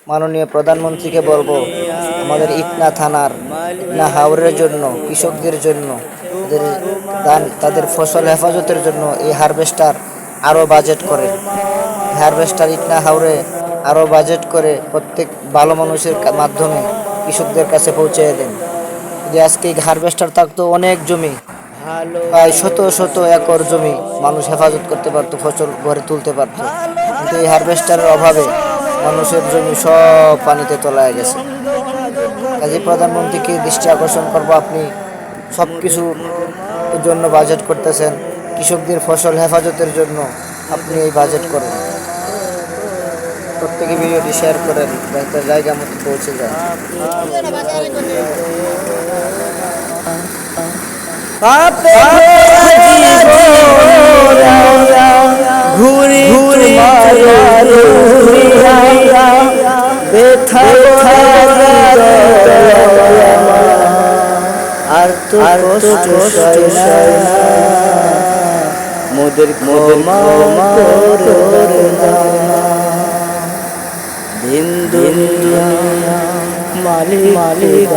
মাননীয় প্রধানমন্ত্রীকে বলবো আমাদের ইটনা থানার ইটনা হাওরের জন্য, কৃষকদের জন্য, তাদের ফসল হেফাজতের জন্য এই হারভেস্টার আরও বাজেট করে, হারভেস্টার ইটনা হাওরে আরও বাজেট করে প্রত্যেক ভালো মানুষের মাধ্যমে কৃষকদের কাছে পৌঁছে দেন। যে আজকে হারভেস্টার থাকতো, অনেক জমি, প্রায় শত শত একর জমি মানুষ হেফাজত করতে পারতো, ফসল ঘরে তুলতে পারতো, কিন্তু এই হারভেস্টারের অভাবে মানুষের জমি সব পানিতে তলায় গেছে। কাজী প্রধানমন্ত্রীকে দৃষ্টি আকর্ষণ করবো, আপনি সব কিছুর জন্য বাজেট করতেছেন, কৃষকদের ফসল হেফাজতের জন্য আপনি এই বাজেট করেন। প্রত্যেকে ভিডিওটি শেয়ার করেন, যাতে জায়গা মতো পৌঁছে যায়। ঘুরি ঘুরি ব্যথা আর তো কষ্ট সয় না, মোদের ক্ষমা করে দাও। দিন দুনিয়া মালিক